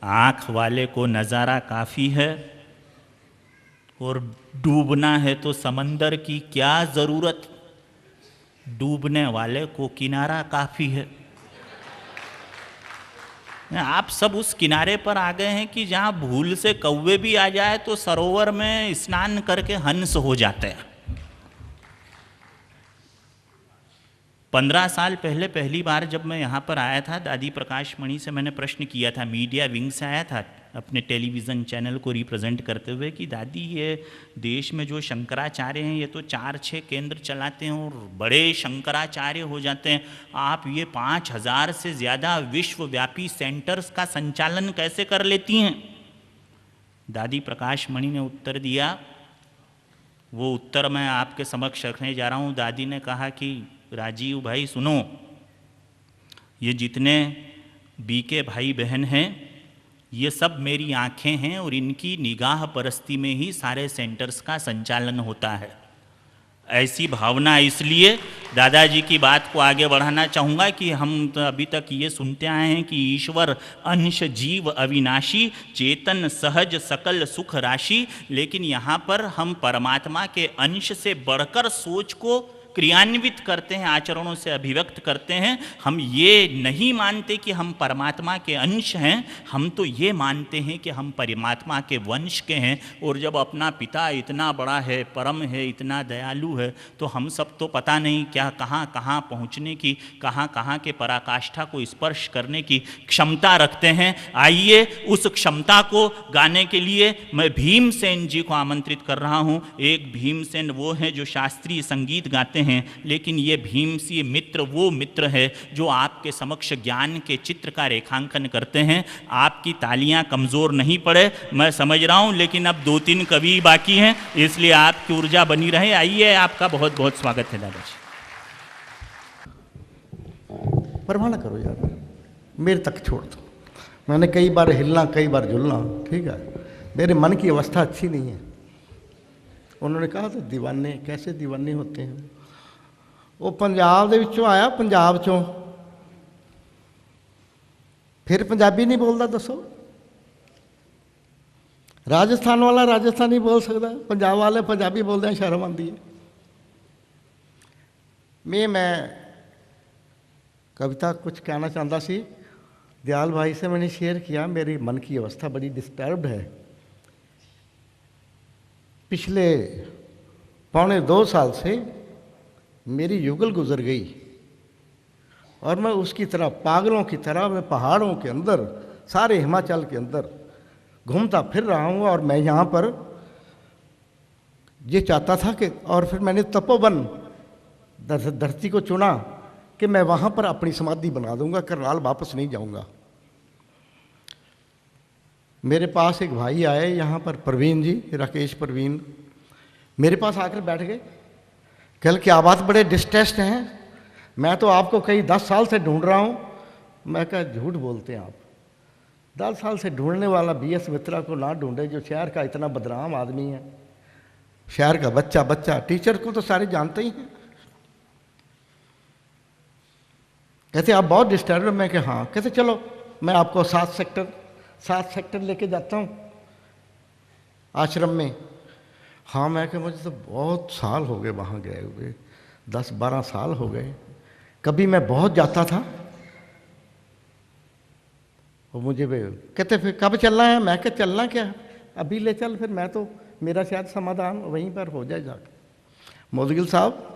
आँख वाले को नज़ारा काफ़ी है, और डूबना है तो समंदर की क्या ज़रूरत, डूबने वाले को किनारा काफ़ी है। आप सब उस किनारे पर आ गए हैं कि जहाँ भूल से कौवे भी आ जाए तो सरोवर में स्नान करके हंस हो जाते हैं। 15 साल पहले पहली बार जब मैं यहाँ पर आया था, दादी प्रकाश मणि से मैंने प्रश्न किया था, मीडिया विंग से आया था अपने टेलीविज़न चैनल को रिप्रेजेंट करते हुए, कि दादी ये देश में जो शंकराचार्य हैं ये तो 4-6 केंद्र चलाते हैं और बड़े शंकराचार्य हो जाते हैं, आप ये 5000 से ज़्यादा विश्वव्यापी सेंटर्स का संचालन कैसे कर लेती हैं? दादी प्रकाश मणि ने उत्तर दिया, वो उत्तर मैं आपके समक्ष रखने जा रहा हूँ। दादी ने कहा कि राजीव भाई सुनो, ये जितने बीके भाई बहन हैं ये सब मेरी आंखें हैं और इनकी निगाह परस्ती में ही सारे सेंटर्स का संचालन होता है। ऐसी भावना, इसलिए दादाजी की बात को आगे बढ़ाना चाहूँगा कि हम तो अभी तक ये सुनते आए हैं कि ईश्वर अंश जीव अविनाशी, चेतन सहज सकल सुख राशि, लेकिन यहाँ पर हम परमात्मा के अंश से बढ़कर सोच को क्रियान्वित करते हैं, आचरणों से अभिव्यक्त करते हैं। हम ये नहीं मानते कि हम परमात्मा के अंश हैं, हम तो ये मानते हैं कि हम परमात्मा के वंश के हैं। और जब अपना पिता इतना बड़ा है, परम है, इतना दयालु है, तो हम सब तो पता नहीं क्या कहाँ कहाँ पहुँचने की, कहाँ कहाँ के पराकाष्ठा को स्पर्श करने की क्षमता रखते हैं। आइए उस क्षमता को गाने के लिए मैं भीमसेन जी को आमंत्रित कर रहा हूँ। एक भीमसेन वो हैं जो शास्त्रीय संगीत गाते हैं, लेकिन ये भीमसी मित्र वो मित्र है जो आपके समक्ष ज्ञान के चित्र का रेखांकन करते हैं। आपकी तालियां कमज़ोर नहीं पड़े, मैं समझ रहा हूं, लेकिन अब 2-3 कवि बाकी हैं, इसलिए आपकी ऊर्जा बनी रहे। आइए, आपका बहुत बहुत स्वागत है दादाजी। परवाना करो यार, मेरे तक छोड़ दो। मैंने कई बार हिलना, कई बार झुलना, ठीक है। मेरे मन की अवस्था अच्छी नहीं है। उन्होंने कहा तो दीवाने कैसे दीवाने होते हैं। वो पंजाब दे विचों आया, पंजाब चों, फिर पंजाबी नहीं बोलता, दसो। राजस्थान वाला राजस्थानी बोल सकता, पंजाब वाले पंजाबी बोलते हैं, शर्म आती है। मैं कविता कुछ कहना चाहता सी, दयाल भाई से मैंने शेयर किया, मेरी मन की अवस्था बड़ी डिस्टर्ब्ड है। पिछले 1.25 साल से मेरी युगल गुजर गई और मैं उसकी तरह, पागलों की तरह, मैं पहाड़ों के अंदर, सारे हिमाचल के अंदर घूमता फिर रहा हूँ। और मैं यहाँ पर ये चाहता था कि, और फिर मैंने तपोवन धरती को चुना कि मैं वहाँ पर अपनी समाधि बना दूंगा, करनाल वापस नहीं जाऊँगा। मेरे पास एक भाई आए यहाँ पर, प्रवीण जी, राकेश प्रवीण, मेरे पास आकर बैठ गए। कल क्या बात, बड़े डिस्ट्रेस्ड हैं, मैं तो आपको कई 10 साल से ढूंढ रहा हूँ। मैं कहा झूठ बोलते हैं आप, 10 साल से ढूंढने वाला BS मित्रा को ना ढूंढे, जो शहर का इतना बदनाम आदमी है, शहर का बच्चा, टीचर को तो सारे जानते ही हैं। कहते आप बहुत डिस्टर्ब। मैं कहा हाँ। कहते चलो मैं आपको 7 सेक्टर लेके जाता हूँ आश्रम में। हाँ, मैं कहा मुझे तो बहुत साल हो गए वहाँ गए हुए, 10-12 साल हो गए। कभी मैं बहुत जाता था और मुझे वे कहते फिर कब चलना है। मैं कहा चलना क्या, अभी ले चल, फिर मैं तो, मेरा शायद समाधान वहीं पर हो जाए जाके। मोदगिल साहब,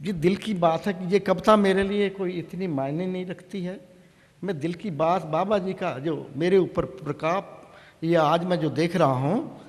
ये दिल की बात है कि ये कविता मेरे लिए कोई इतनी मायने नहीं रखती है। मैं दिल की बात, बाबा जी का जो मेरे ऊपर प्रताप, ये आज मैं जो देख रहा हूँ,